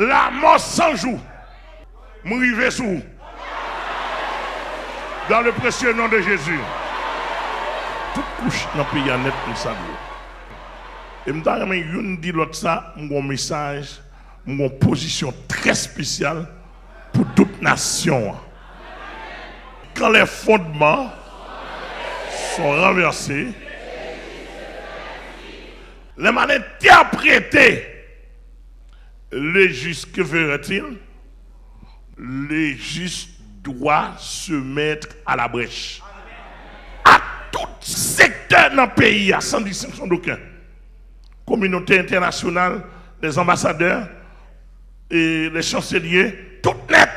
la mort sans jour. M'rive sous. Dans le précieux nom de Jésus. Toute couche dans le pays net pour ça. Et je dis l'autre ça, mon message, mon position très spéciale pour toute nation. Quand les fondements sont renversés, les mal interprétés, le juste, que ferait-il? Le juste doit se mettre à la brèche. À tout secteur dans le pays, sans distinction d'aucun. Communauté internationale, les ambassadeurs et les chanceliers, tout net.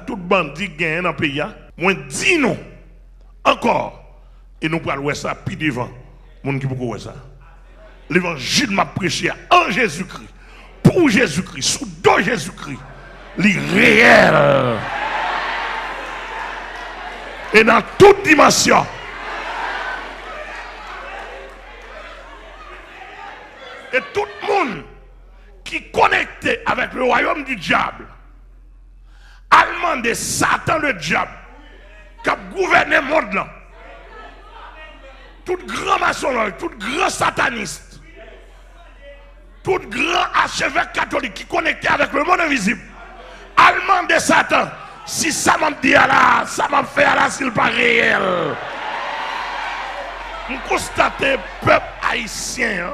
Tout bandit gagne dans le pays. Moi, dis nous encore. Et nous parlons de ça, puis devant. Mon qui peut ça. L'évangile m'a prêché en Jésus-Christ. Pour Jésus-Christ, sous dos Jésus-Christ. L'irréel. Et dans toute dimension. Et tout le monde qui est connecté avec le royaume du diable, allemand de Satan le diable, qui a gouverné le monde là, tout grand maçon, tout grand sataniste, tout grand archevêque catholique qui est connecté avec le monde invisible, allemand de Satan, si ça m'a dit là, ça m'a fait là, s'il n'est pas réel. On constate le peuple haïtien, hein,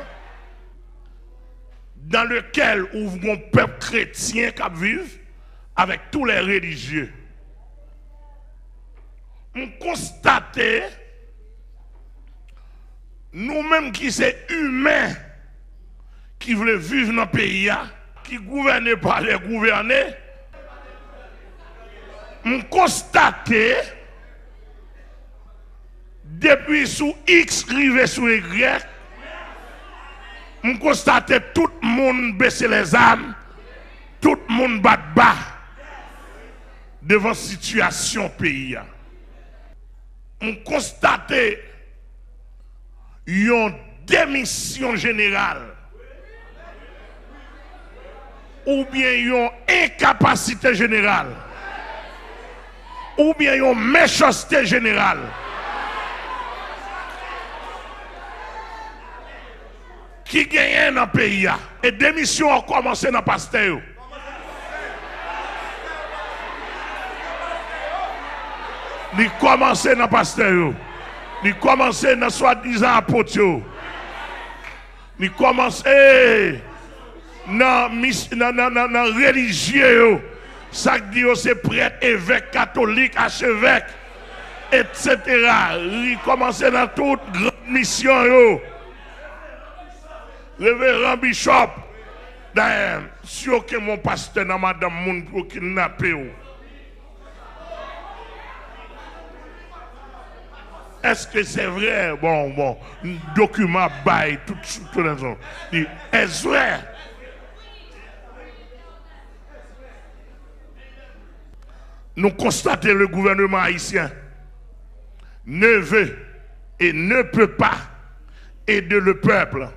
dans lequel ouvre un peuple chrétien qui vit avec tous les religieux. On constate nous-mêmes qui sommes humains, qui voulons vivre dans le pays, qui gouvernent par les gouvernés, on constate depuis sous X rivé sous Y, on constate tout le monde baisser les armes, tout le monde bat bas devant la situation pays. On constate une démission générale ou bien une incapacité générale ou bien une méchanceté générale. Qui gagne dans le pays. Et démission a commencé dans le pasteur. Il a commencé dans le pasteur. Il a commencé dans soi-disant apôtre. Il a commencé dans le religieux. Ça dit c'est prêtre, évêque, catholique, archevêque, etc. Il a commencé dans toute grande mission. Révérend Bishop, d'ailleurs, si aucun mon pasteur dans madame moun pour kidnapper. Est-ce que c'est vrai? Bon, document bail, tout les gens. Est-ce vrai? Nous constatons le gouvernement haïtien ne veut et ne peut pas aider le peuple.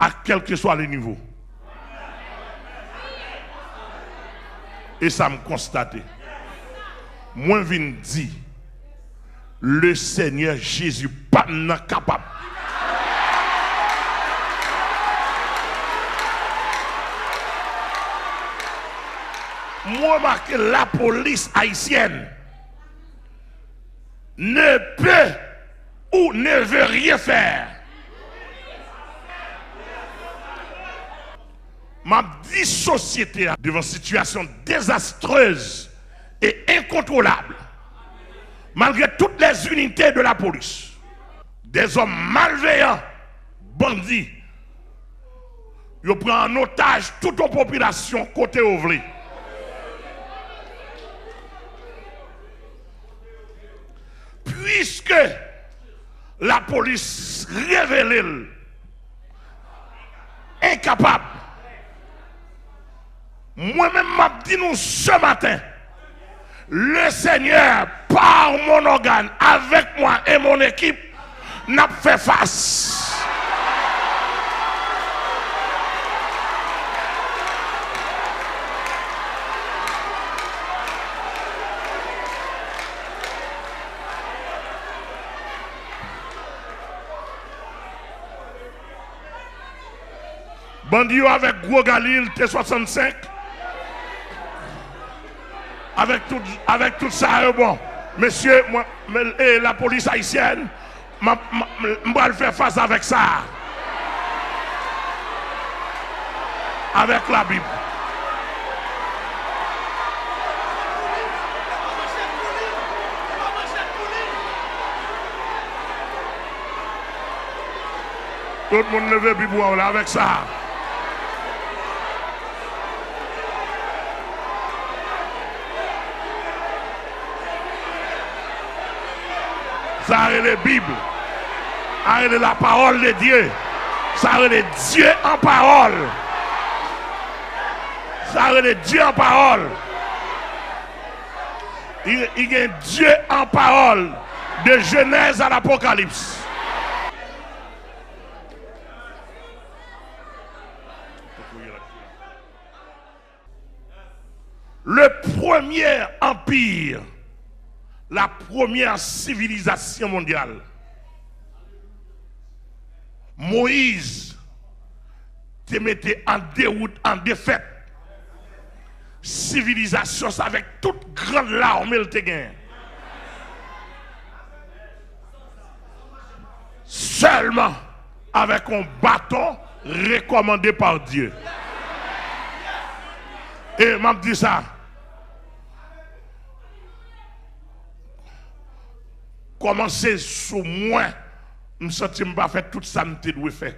À quel que soit le niveau. Et ça me constate. Moi, je viens dire, le Seigneur Jésus pas capable. Moi, marqué la police haïtienne ne peut ou ne veut rien faire. Ma vie société devant une situation désastreuse et incontrôlable, malgré toutes les unités de la police, des hommes malveillants, bandits, ils prennent en otage toute la population côté ouvrier. Puisque la police révèle incapable. Moi-même, m'a dit nous ce matin, le Seigneur, par mon organe, avec moi et mon équipe, n'a fait face. Bandio avec Gros Galil T65. Avec tout ça, bon. Monsieur, moi, et la police haïtienne, je vais faire face avec ça. Avec la Bible. Tout le monde leve Bible là avec ça. Ça est la Bible. Ça est la parole de Dieu. Ça est Dieu en parole. Ça est Dieu en parole. Il y a Dieu en parole. De Genèse à l'Apocalypse. Le premier empire, la première civilisation mondiale, Moïse te mettait en déroute, en défaite. Civilisation avec toute grande larme, il te gagne. Seulement avec un bâton recommandé par Dieu. Et m'a dit ça. Commencez sous moi. Je me sens que je ne pas faire tout ça que je dois faire.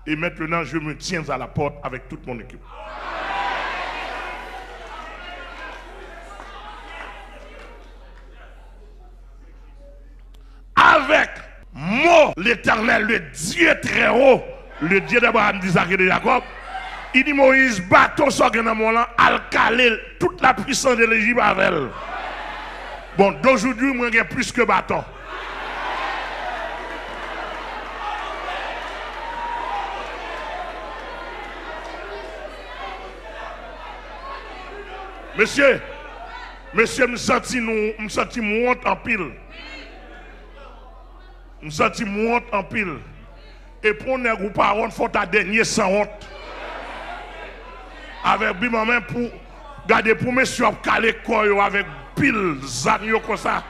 Et maintenant, je me tiens à la porte avec toute mon équipe. Avec moi, l'Éternel, le Dieu très haut, le Dieu d'Abraham, d'Isaac et de Jacob, il dit Moïse, bateau s'organisme là, al caler toute la puissance de l'Égypte avec elle. Bon, d'aujourd'hui, moi, j'ai plus que bâton. Monsieur, me senti monte en pile. Me senti monte en pile. Et pour ne vous pas honte, faut ta dernier sans honte. Avec bim main pour garder pour monsieur caler corps avec pile zanyo comme ça.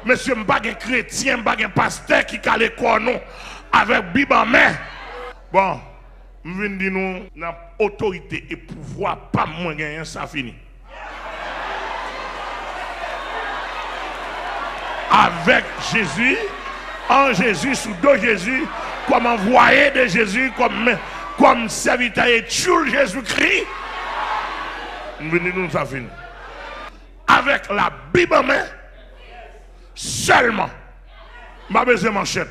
Monsieur m'pa gen chrétien, m'pa gen pasteur qui caler corps non avec bim main. Bon, m'vinn di nous n'a autorité et pouvoir pas moins gagner ça fini. Avec Jésus, en Jésus, sous dos Jésus, comme envoyé de Jésus, comme serviteur et tuer Jésus-Christ, nous ça fini. Avec la Bible en main, seulement, je besoin de manchette,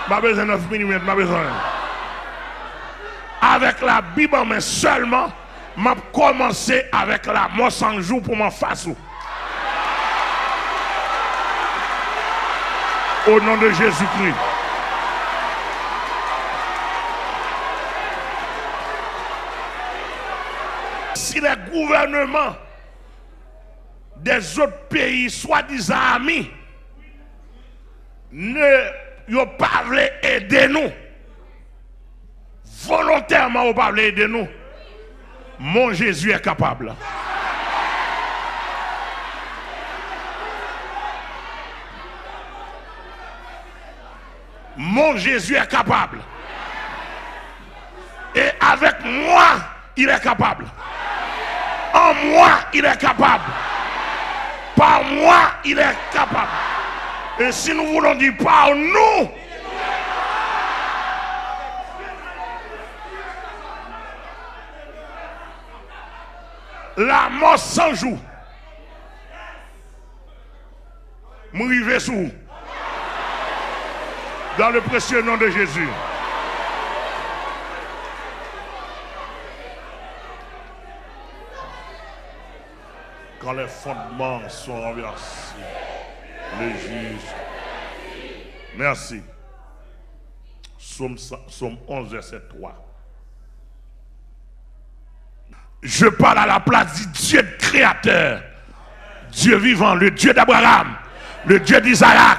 je besoin de 9 mm, je besoin. Avec la Bible en main seulement, je commencé avec la mort sans jour pour m'en face. Au nom de Jésus-Christ. Si les gouvernements des autres pays, soi-disant amis, ne pas aider nous, volontairement, pas aider nous, mon Jésus est capable. Mon Jésus est capable. Et avec moi, il est capable. En moi, il est capable. Par moi, il est capable. Et si nous voulons dire par nous, la mort sans jour, m'arriver sous vous. Dans le précieux nom de Jésus. Quand les fondements sont renversés, les juges. Merci. Psaume 11, verset 3. Je parle à la place du Dieu créateur, Dieu vivant, le Dieu d'Abraham, le Dieu d'Isaac,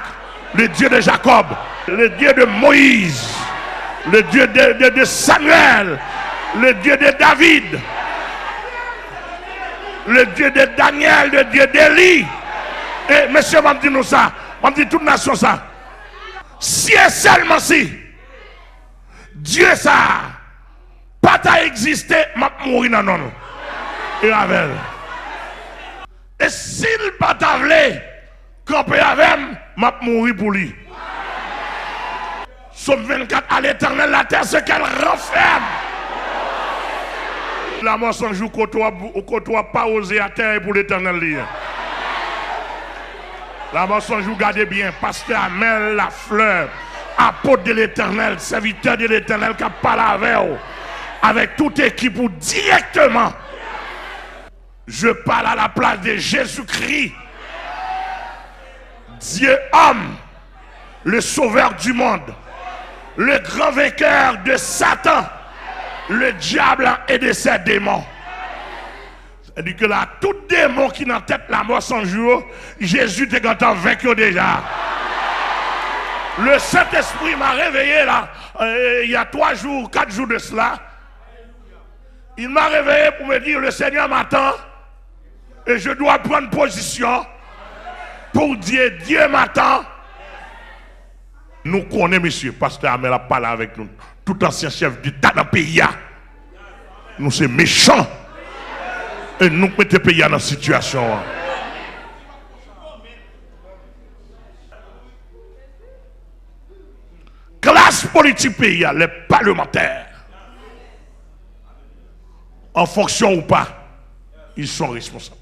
le Dieu de Jacob, le Dieu de Moïse, le Dieu de Samuel, le Dieu de David, le Dieu de Daniel, le Dieu d'Élie. Et monsieur m'a dit nous ça, m'a dit toute nation ça. Si et seulement si Dieu ça pas t'a existé, m'a mourir dans non. Et avec. Et s'il pas t'a voulu camper avec, m'a mourir pour lui. Somme 24 à l'éternel, la terre, ce qu'elle renferme. La mort sans jour côtoie pas osé à terre pour l'éternel. La mort sans jour, gardez bien, pasteur Amel, la fleur, apôtre de l'éternel, serviteur de l'éternel qui a parlé avec toute équipe ou directement. Je parle à la place de Jésus-Christ, Dieu homme, le sauveur du monde, le grand vainqueur de Satan, le diable et de ses démons. C'est-à-dire que là, tout démon qui n'a tête la mort sans jour, Jésus t'est content vaincu déjà. Le Saint-Esprit m'a réveillé là, il y a 3 jours, 4 jours de cela. Il m'a réveillé pour me dire, le Seigneur m'attend et je dois prendre position pour dire, Dieu m'attend. Nous connaissons, monsieur, pasteur Amel a parlé avec nous, tout ancien chef d'État dans le pays. Nous sommes méchants. Et nous mettons le pays dans la situation. Classe politique pays, les parlementaires, en fonction ou pas, ils sont responsables.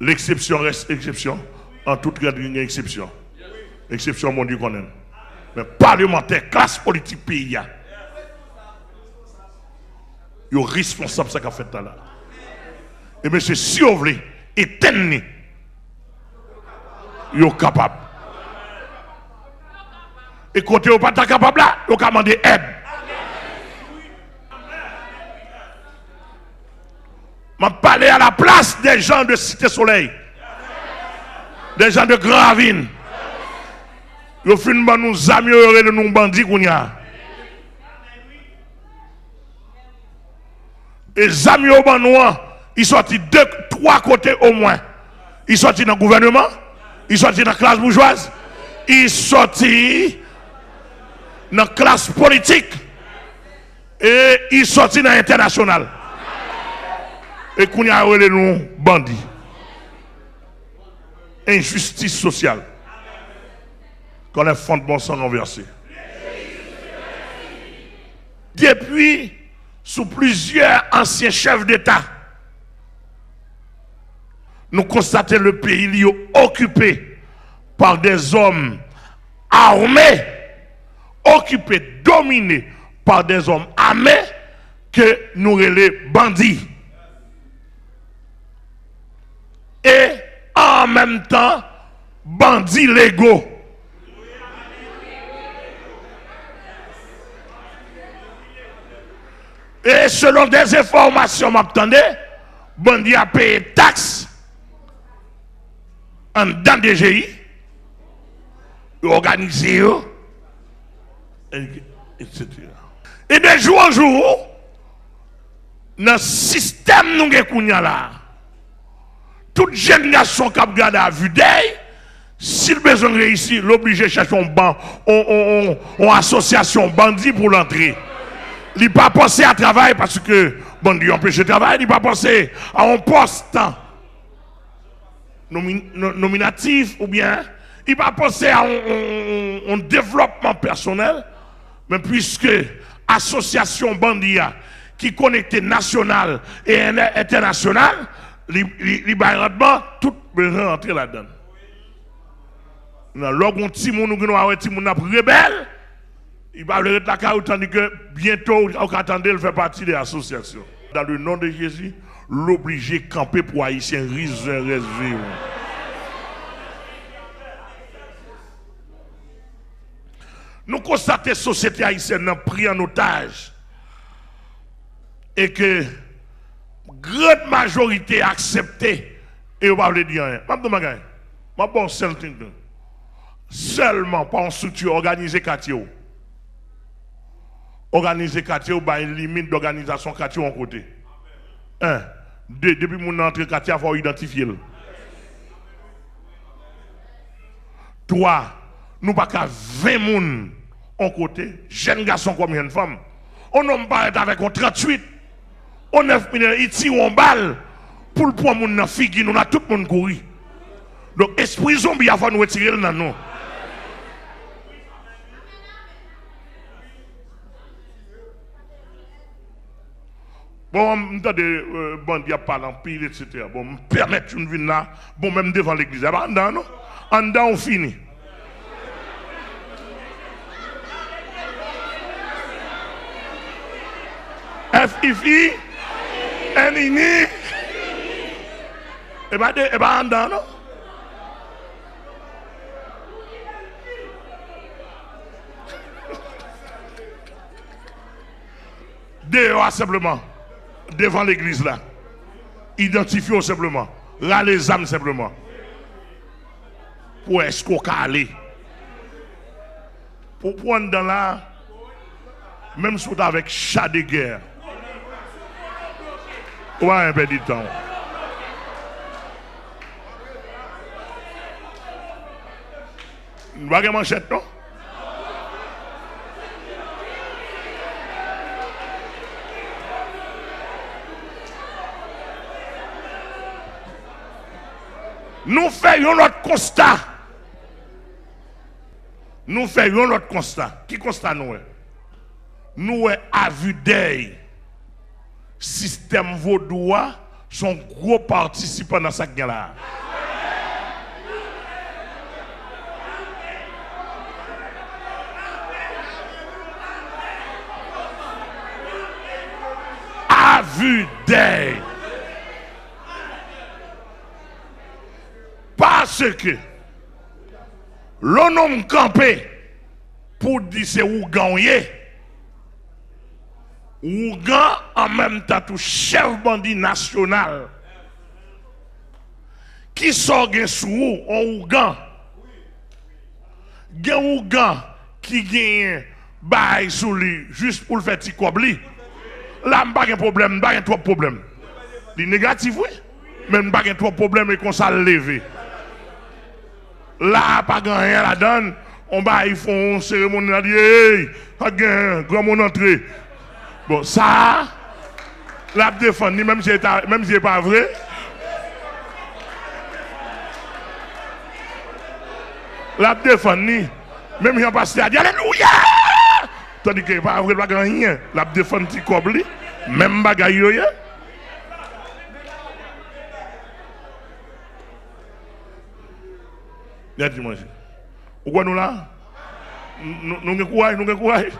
L'exception reste exception. En toute grande exception. Exception, mon Dieu, qu'on aime. Mais parlementaire, classe politique pays, ils sont responsables de ce qu'a fait là. Et monsieur, si vous voulez éteindre, ils sont capables. Et quand vous n'êtes pas capable là, vous pouvez demander aide. Je parle à la place des gens de Cité Soleil, des gens de Grand Ravine. Ils font nous améliorer de nous bandits qu'on y a. Et les amis au Banois, ils sont sortis de 3 côtés au moins. Ils sont sortis dans le gouvernement, ils sont sortis dans la classe bourgeoise, ils sont sortis dans la classe politique et ils sont sortis dans l'international. Et qu'on y a nous bandits. Injustice sociale. Quand les fondements sont renversés. Depuis, sous plusieurs anciens chefs d'État, nous constatons le pays occupé par des hommes armés, occupé, dominé par des hommes armés que nous les bandits. Et en même temps, bandits légaux. Et selon des informations, m'attendez, bandits a payé taxes en dans DGI, organisé, etc. Et de jour en jour, dans le système nous avons là, toute génération qui a regardé à vue d'œil, s'il besoin de réussir, l'obligé de chercher un banc, une association bandit pour l'entrée. Il n'a pas pensé à travail parce que bandit empêche de travail, il n'a pas pensé à un poste nominatif ou bien il n'a pas pensé à un développement personnel, mais puisque association bandit qui connecte national et international, il va tout besoin rentrer là-dedans. Lorsqu'on petit monde nous avons petit monde rebelle, il va le la caille tandis que bientôt on attendait, il fait partie de l'association. Dans le nom de Jésus, l'obligé camper pour haïtien réservé. Nous constatons que la société haïtienne a pris en otage et que grande majorité a accepté et on va le dire rien. Je vais vous dire, seulement par une structure organisée quartier. Organiser quartier ou une limite d'organisation quartier en côté. 1. 2. Depuis mon entrée quartier, il faut identifier. 3. Nous pas qu'à 20 personnes en côté, jeunes garçons comme une femme. On n'a pas avec un 38. On 9 minutes, il tire en balle pour le point mon figure, nous a tout le monde courir. Donc esprit zombie il faut nous retirer dans nous. Bon, m'entendez bandit parler en pile etc. Bon, me permettre une vie là, bon même devant l'église. En dedans non? En dedans on finit. FIFI NINI et ben en dedans non? Dehors simplement. Devant l'église là. Identifiez simplement. Là les âmes simplement. Pour est-ce qu'on peut aller? Pour prendre dans là, même si vous avec chat de guerre. Ouais, un peu de temps. Vous n'avez pas manchette, non? Nous faisons notre constat. Nous faisons notre constat. Qui constat nous? Nous, à vue d'œil, système vaudois sont gros participants dans cette guerre-là. À vue d'œil. Parce que l'on homme campé pour dire c'est Ougan, Ougan en même temps tout chef bandit national qui sort sous en Ougan. Gen Ougan qui gagne bail sous lui juste pour le faire petit cobli. Là, pas de problème, pas de trop problème. C'est négatif, oui. Même pas de trop problème et qu'on s'en lever. Là, pas rien la donne. On va ils font une cérémonie, on dit hey, grand mon entrée. Bon, ça, la défendu, même si c'est pas vrai. La défendu, même si on passe à dire alléluia. Tandis que pas vrai, pas rien. La défendu cobli, même bagaille. Dimanche. Pourquoi nous là? Nous avons courage, nous avons courage.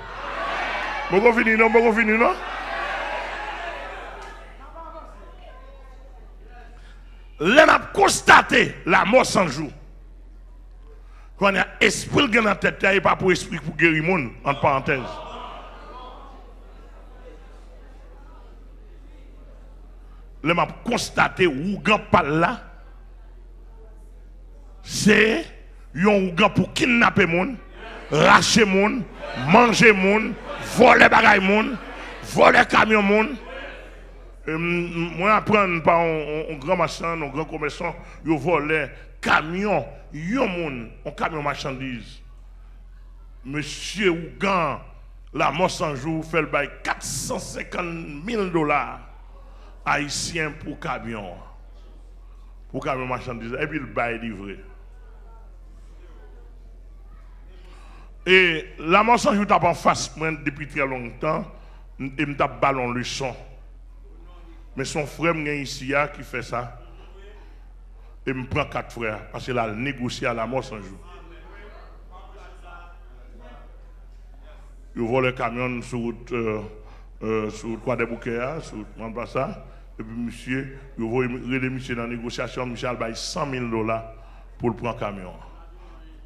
Nous avons fini, non? Nous avons fini, non? Là, on a constaté la mort sans jour. Quand on a esprit dans la tête, il n'y a pas pour esprit pour guérir le monde, entre parenthèses. Là, on a constaté où on pas là. C'est un ougan pour kidnapper moun, racher moun, manger moun, voler bagay moun, voler camion moun. Moi apprendre par un grand marchand, un grand commerçant, yo voler camion, yon moun, un camion marchandise. Monsieur Ougan, la mort sans jour fait le bail $450,000 haïtiens pour camion. Pour camion marchandise et puis le bail livré. Et la mort sans jour tape en face moi depuis très longtemps et me tape ballon leçon. Mais son frère ici qui fait ça. Et me prend 4 frères parce qu'il a négocié à la mort sans jour. Il vole le camion sur route quoi des bouquets sur route ça. Et puis monsieur, il voit monsieur dans la négociation, monsieur a bail $100,000 pour le prendre camion.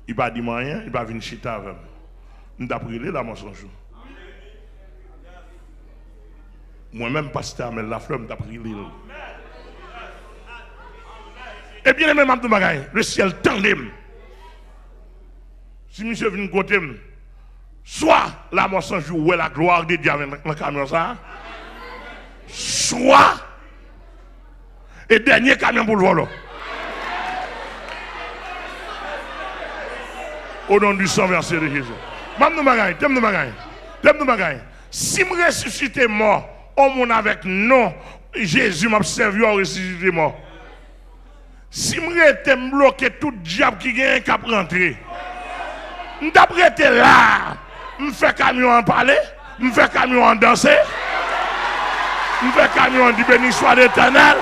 Il va dire rien, il va venir chita avec moi. Nous avons pris la mort sans jour. Moi-même, pasteur Amel Lafleur, nous avons pris l'île. Et bien, même le ciel tendait. Si monsieur vient côté, soit la mort sans jour, ou la gloire de Dieu avec le camion ça, soit, et dernier camion pour le voler. Au nom du sang versé de Jésus. Si je ressuscite mort, on mon avec non, Jésus m'a servi à ressusciter mort. Si je été bloqué tout diable qui vient qu'à rentrer, je suis là, je fais camion en parler, je fais camion en danser, je fais camion en dire béni soit l'Éternel.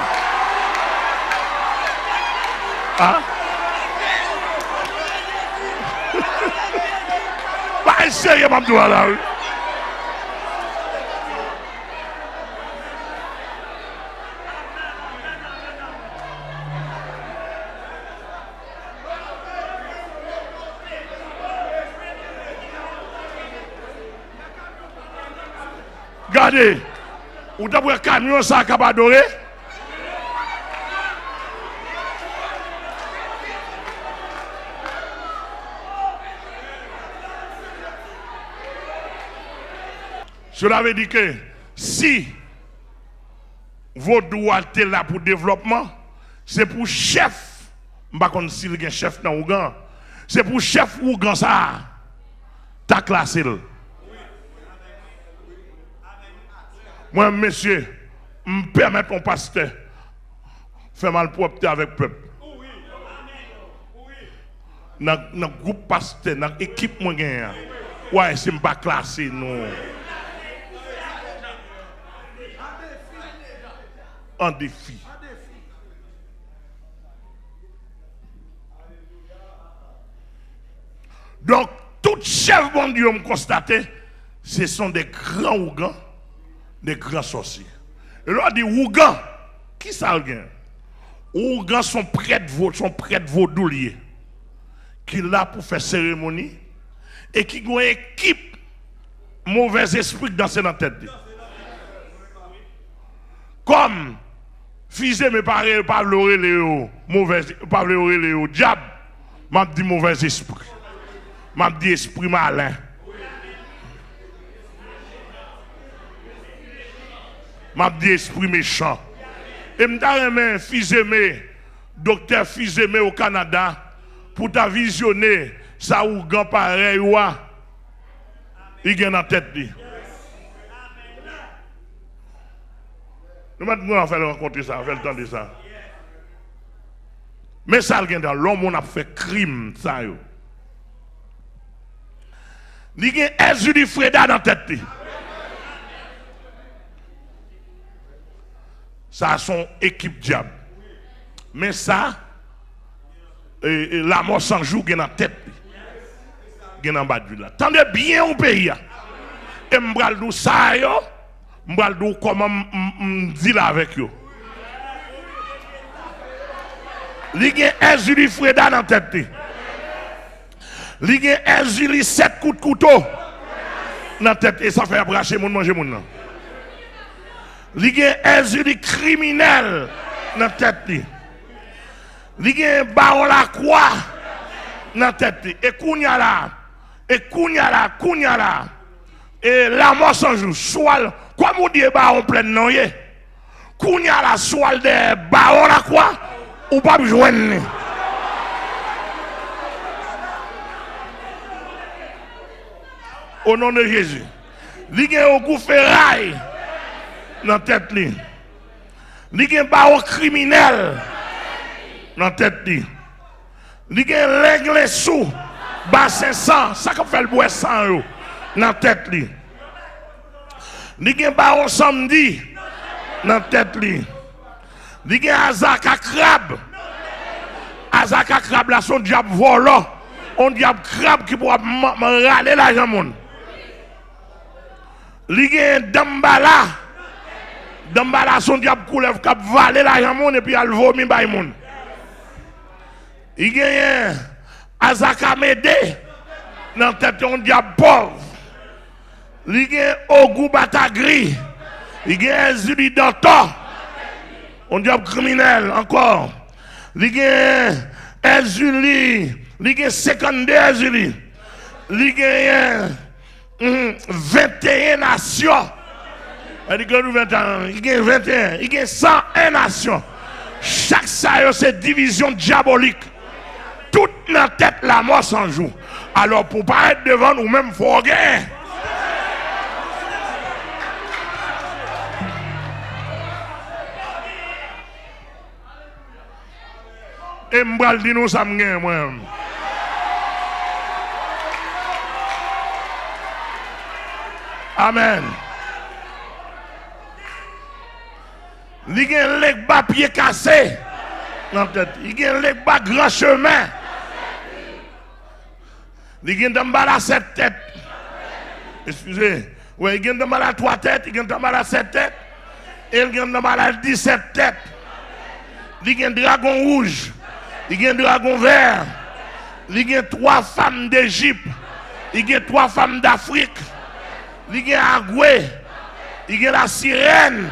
Hein? Pas sérieux, ma doigt là. Regardez, vous avez un camion ça qui a adoré. Cela veut dire que si vos droits sont là pour le développement, c'est pour chef. Je ne sais pas si il y a un chef dans Ougan. C'est pour chef Ougan ça. Tu as classé. Moi, monsieur, je me permets mon pasteur faire mal propre avec le peuple. Dans le groupe pasteur, dans l'équipe, ouais, c'est pas classé, non. En défi. Donc, tout chef bon Dieu me constaté, ce sont des grands Ougans, des grands sorciers. Et là, on dit Ougans, qui ça gagne? Ougans sont prêtres vaudouliers, qui sont là pour faire cérémonie, et qui ont une équipe mauvais esprit dans la tête. Comme fils mes parents, pas le mauvais, pas le diable, m'a dit mauvais esprit. M'a dit esprit malin. M'a dit esprit méchant. Et m'ta remen fils aimé, docteur fils aimé au Canada, pour ta visionner, ça ou grand pareil, il gagne en tête. Nous allons faire rencontrer ça, faire le temps de ça. Mais ça, dans l'homme, on a fait crime, ça. Il y a Ezra du Freda dans la tête. Ça, son équipe diable. Mais ça, la mort sans jour, il y a dans la tête. Il y a dans le bas de là. Tendez bien au pays. Et m'bral dou ça, yo. M'bral dou comment m'dit là avec yo. Il y a Ezra du Freda dans la tête. Il y a Ezra 7 coups de couteau dans la tête. Et ça fait abracher mon manger mon nom. Il y a un criminel dans la tête. Il y a un baron la croix dans la tête. Et kounya là. Et la mort sans jour. Soit, comme on dit, baron plein de nom. Kounya la soit de baron la croix. Ou pas joindre. Au nom de Jésus. Il y a un coup ferraille dans la tête. Il y a un baron criminel dans la tête. Il y a un l'aigle sous, bassin sang, ça qui fait le bois sang dans la tête. Il y a un baron samedi dans la tête. Il y a un azaka crabe. Azaka crabe là, son diable volant. On diable crabe qui pourra râler l'argent. Il y a un dambala. Dambala son diable coulève qui valer l'argent et puis elle vomit par moun. Il y a un Azaka Médé dans la tête d'un diable pauvre. Il y a un Ogou Batagri. Il y a un Zuli Danton. Un diable criminel encore. Il y a un Zuli. Il y a 52 Zuli. Il gagne 21 nations. Il gagne 21, il gagne 21, il gagne 101 nations. Chaque ça c'est division diabolique. Toute la tête la mort sans jour. Alors pour pas être devant nous même faut gagner. Et m'bral di nous ça m'gagne moi. Amen. Il y a un leg bas pied cassé. Il y a un leg bas grand chemin. Il y a un mal à 7 têtes. Excusez. Oui, il y a un mal à 3 têtes, il y a un mal à 7 têtes. Et il y a un mal à 17 têtes. Il y a un dragon rouge. Il y a un dragon vert. Il y a 3 femmes d'Égypte. Il y a 3 femmes d'Afrique. Il y a Agoué. Il y a la sirène.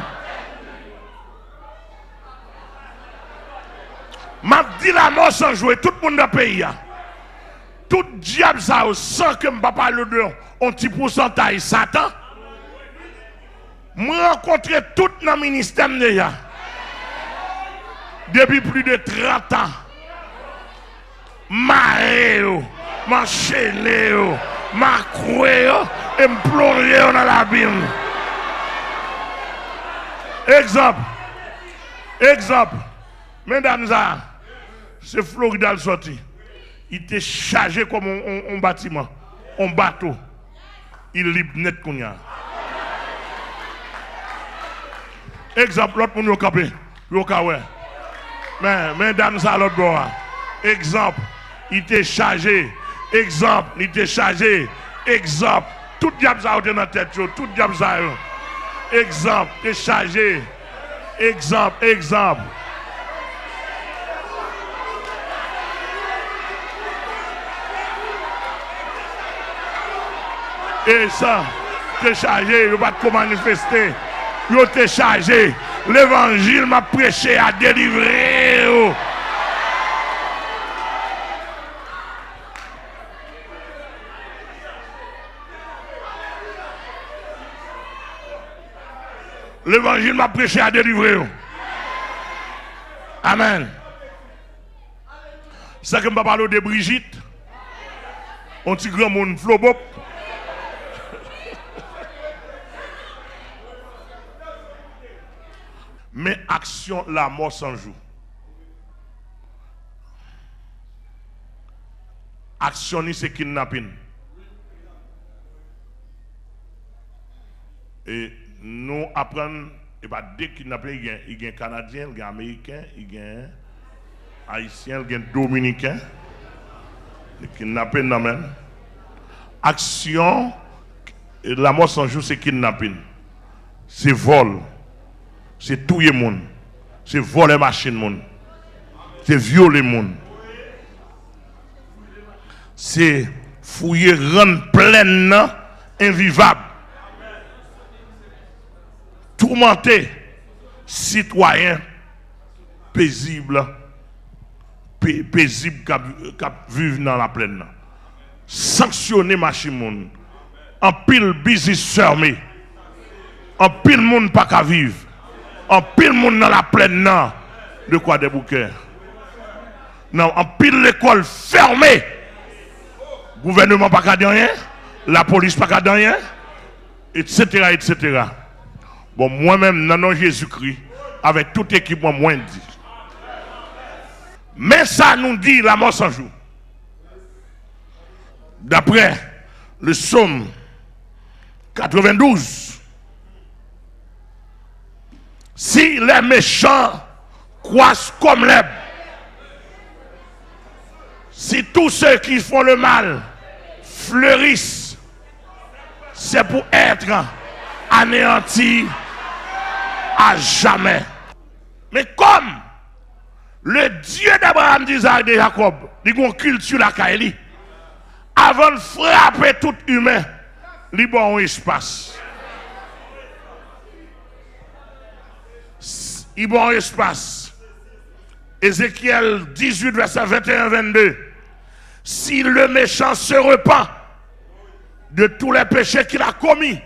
M'a dit la mort sans jouer, tout le monde dans le pays. Tout diable ça, sans que je ne parle de un petit pourcentage Satan. Je rencontre tout dans le ministère depuis plus de 30 ans. Maré, m'enchaîné, m'accroué et me plonger dans l'abîme. Exemple. Mesdames, c'est Florida le sorti. Il était chargé comme un bâtiment, un bateau. Il est libre net qu'on y a. Exemple, l'autre monde capé. Mais mesdames, ça l'autre bord. Exemple, il était chargé. Exemple, il était chargé. Exemple, tout diable ça dans la tête, tout diable ça. Exemple, il est chargé. Exemple. Et ça, t'es chargé, il ne va pas manifester. Il t'es chargé. L'évangile m'a prêché à délivrer. L'évangile m'a prêché à délivrer. Amen. C'est ça que je vais parler de Brigitte. On petit grand monde flobop. Mais action la mort sans jour. Action c'est kidnapping. Et nous apprenons, et pas des kidnappings, il y a un Canadien, il y a un Américain, il y a un Haïtien, il y a un Dominicain. Les kidnappings non même. Action, la mort sans jour c'est kidnapping. C'est vol. C'est tuer les gens. C'est voler les machines. C'est violer les gens. C'est fouiller, rendre plein, invivable. Tourmenter, citoyens paisibles, paisibles qui vivent dans la plaine. Sanctionner machines. En pile business fermé. En pile monde pas qu'à vivre. En pile monde dans la plaine, non. De quoi des bouquets? Non, en pile l'école fermée. Gouvernement pas qu'à rien. La police pas qu'à rien. Etc. etc. Bon, moi-même, non Jésus-Christ, avec tout équipement, moi dit. Mais ça nous dit la mort sans jour. D'après le psaume 92. Si les méchants croissent comme l'herbe, si tous ceux qui font le mal fleurissent, c'est pour être anéantis à jamais. Mais comme le Dieu d'Abraham, d'Isaac et de Jacob, il a une culture la Kaili, avant de frapper tout humain, il a un espace. Il y a un espace. Ézéchiel 18, verset 21-22. Si le méchant se repent de tous les péchés qu'il a commis.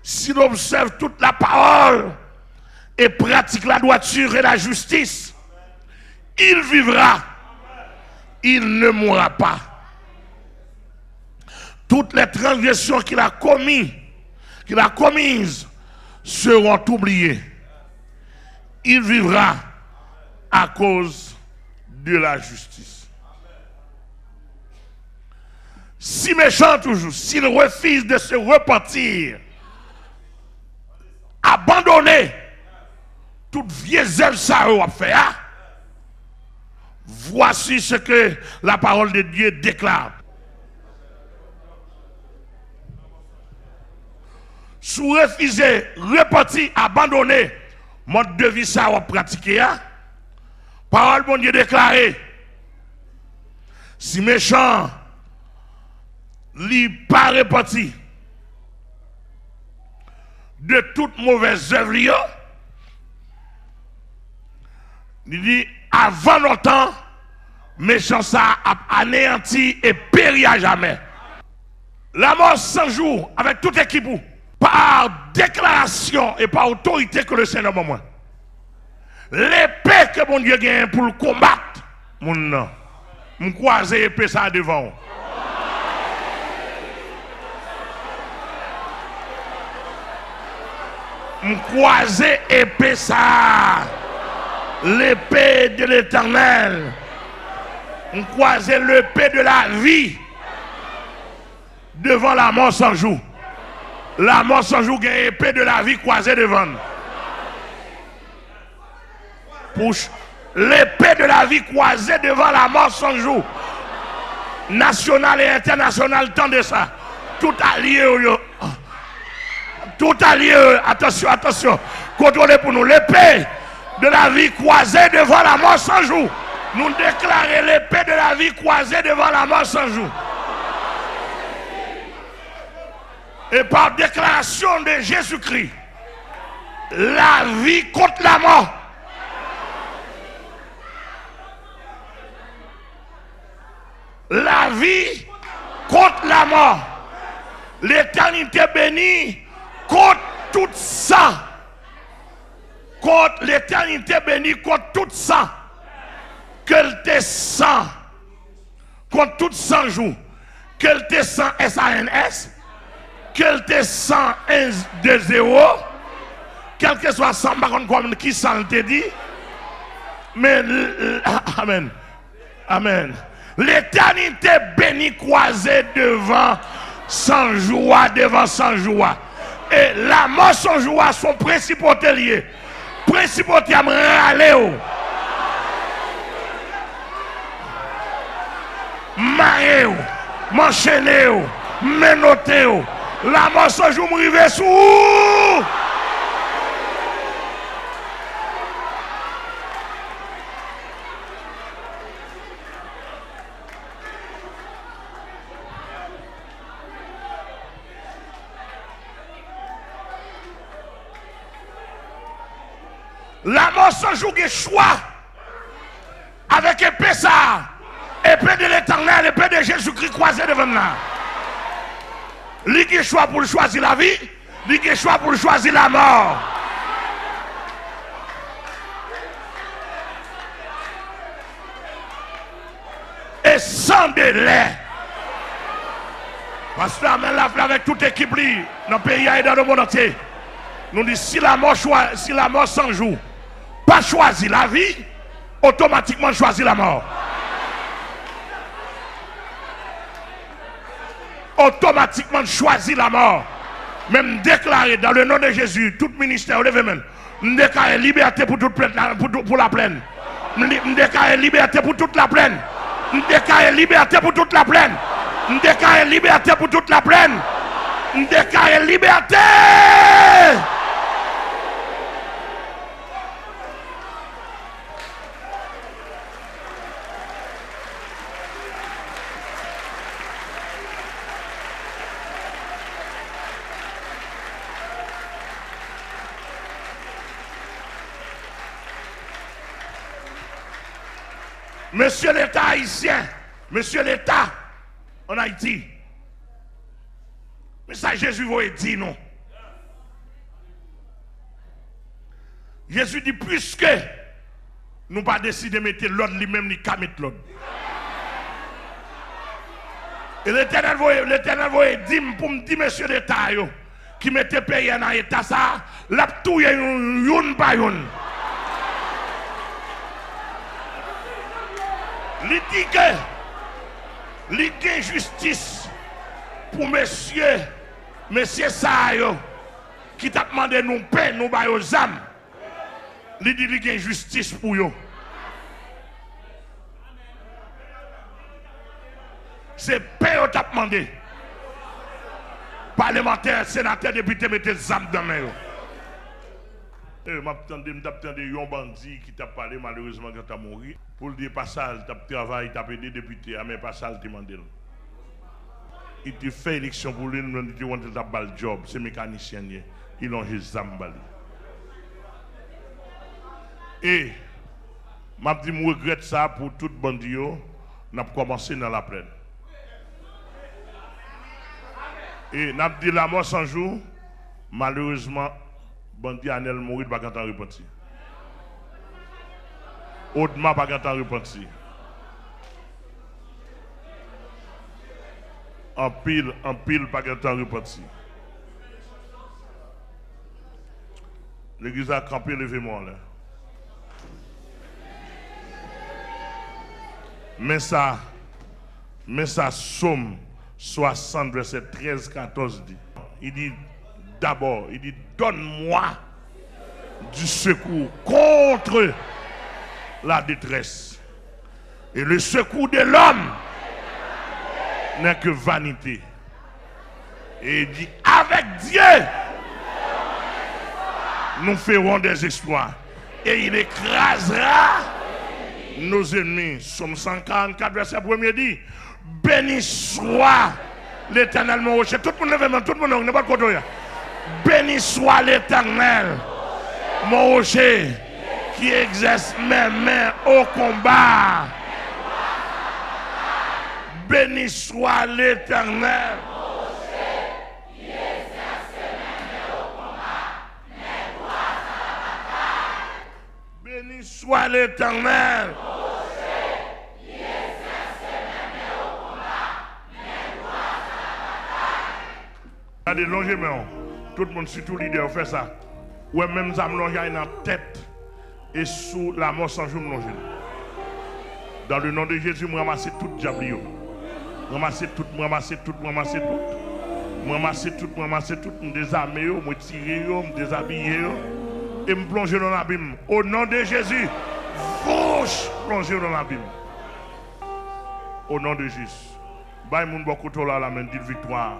S'il observe toute la parole et pratique la droiture et la justice, il vivra, il ne mourra pas. Toutes les transgressions qu'il a commises seront oubliées. Il vivra à cause de la justice. Si méchant toujours, s'il refuse de se repentir, abandonner toute vieille œuvre ça a fait, voici ce que la parole de Dieu déclare. Si vous refusez, repentir, abandonner mode de vie ça a pratiqué, parole bon Dieu déclarée. Si méchant, li pas repenti de toute mauvaise œuvre, il dit avant longtemps, méchant ça a anéanti et péri à jamais. La mort 100 jours avec toute équipe, par déclaration et par autorité que le Seigneur m'a moi. L'épée que mon Dieu gagne pour le combattre, mon nom, je croise l'épée ça devant. Je croise l'épée ça. L'épée de l'Éternel. On croisait l'épée de la vie devant la mort sans jour. La mort sans jour, il y a l'épée de la vie croisée devant. L'épée de la vie croisée devant la mort sans jour. National et international, tant de ça. Tout allié. Tout allié. Attention, attention. Contrôlez pour nous. L'épée de la vie croisée devant la mort sans jour. Nous déclarons l'épée de la vie croisée devant la mort sans jour. Et par déclaration de Jésus-Christ, la vie contre la mort. La vie contre la mort. L'éternité bénie contre tout ça. Contre l'éternité bénie contre tout ça. Qu'elle te sent. Contre tout 100 jours. Qu'elle te sent SANS. Qu'elle te sent 1 de 0. Quel que soit 100 comme qui s'en te dit. Mais amen. Amen. L'éternité bénie croisée devant sans joie, devant sans joie. Et la mort sans joie sont principautés liés. Principautés à me râler. Maré, m'enchaîner, menoter. La mort sans joie m'arrive sous. La mort sans jour qui choix avec épée ça, épée de l'Éternel, épée de Jésus-Christ croisée devant nous. Lui qui choix pour choisir la vie, lui qui choix pour choisir la mort. Et sans délai. Parce que amène la flamme avec toute équipe dans le pays et dans le monde entier. Nous disons si la mort sans jour, pas choisir la vie, automatiquement choisir la mort. Automatiquement choisir la mort. Même déclarer dans le nom de Jésus, tout ministère, levez même. Déclarer liberté pour toute plaine, pour la plaine. Déclarer liberté pour toute la plaine. Déclarer liberté pour toute la plaine. Déclarer liberté pour toute la plaine. Déclarer liberté. Monsieur l'État haïtien, monsieur l'État en Haïti, Mais ça, Jésus va dire non. Jésus dit, puisque nous pas décidé de mettre l'ordre lui-même, ni qu'à mettre l'ordre. Et l'Éternel va dire pour me dire, monsieur d'État, qui mettait pays dans l'état ça, la touille une par une. Il dit que il y a justice pour monsieur ça qui t'a demandé nous paix, nous bailler aux âmes. Il dit qu'il y a justice pour eux. C'est paix qu'on t'a demandé. Parlementaire, sénateur, député, mettez les âmes dans les mains. Je m'attendais un bandit qui t'a parlé malheureusement quand tu as mouru. Pour le dire pas ça, tu as travaillé, tu as aidé député, mais pas ça, tu as demandé. Il te fait élection pour lui, il te dit que tu as le job, c'est mécanicien, ils ont juste zambali. Et je dis, je regrette ça pour tout bandit, on a commencé dans la plaine. Et n'a dit la mort sans jour, malheureusement, bandit Anel mourit pas quand on repentit. Audement pas quand on repentit. En pile pas quand on repentit. L'église a campé, levez-moi là. Mais ça somme 60, verset 13, 14 dit. Il dit d'abord, il dit donne-moi du secours contre la détresse. Et le secours de l'homme n'est que vanité. Et il dit avec Dieu, nous ferons des exploits. Et il écrasera nos ennemis. Somme 144, verset 1er dit. Béni soit l'Éternel, mon rocher. Tout le monde lève, tout le monde n'est pas de côté. Béni soit l'Éternel, mon rocher, qui exerce mes mains au combat. Béni soit l'Éternel, mon rocher, qui exerce mes mains au combat. Mes doigts à la bataille. Béni soit l'Éternel. Regardez, longez main. Tout le monde, surtout leader, fait ça. Ouais, même ça me longe dans la tête et sous la mort sans jour me longe. Dans le nom de Jésus, je ramasse tout diable. Ramasse tout, ramasse tout, ramasse tout. Ramasse tout, ramasse tout, me désarmer, me tirer, me déshabiller et me plonger dans l'abîme. Au nom de Jésus, fauche, plonger dans l'abîme. Au nom de Jésus. Bye, mon beaucoup là, la main, dit victoire.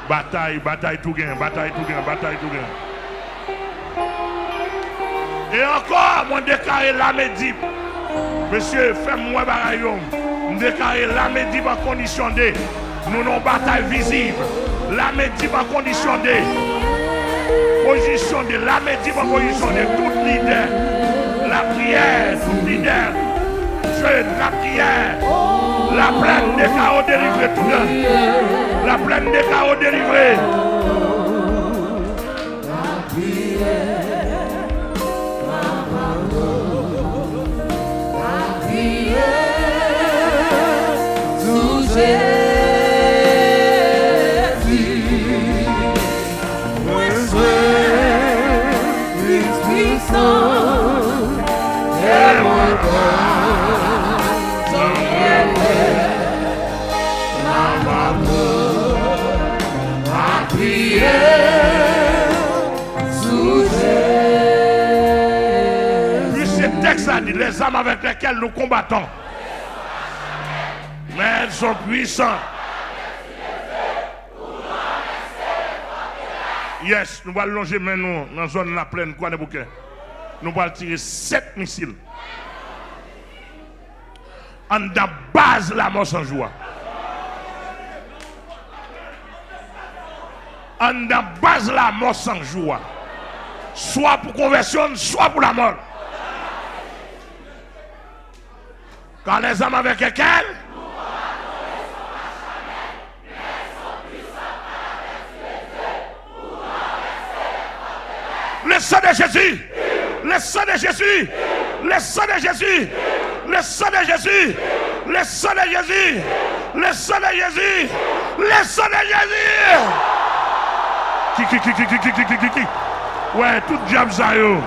Bataille, bataille tout gain, bataille tout gain, bataille tout gain. Et encore, moi déclaré la médip. Monsieur, fais-moi barayon. Je déclaré la médip en condition de. Nous avons une bataille visible. La médip en condition de. Position de. La médip en position de tout leader. La prière, tout leader. Jeune, la prière. La plaine des chaos délivrés tout le monde. La plaine des chaos délivrés. Ça dit les âmes avec lesquelles nous combattons, mais elles sont puissantes. Yes, nous allons longer maintenant dans la zone de la plaine, quoi de bouquet. Nous allons tirer 7 missiles. En la base la mort sans joie. En la base la mort sans joie. Soit pour conversion, soit pour la mort. Quand les hommes avec lesquels Le sang de Jésus. Le sang de Jésus. Le sang de Jésus. Le sang de Jésus. Le sang de Jésus. Le sang de Jésus. Le sang de Jésus. Qui. Ouais, tout diable ça yo.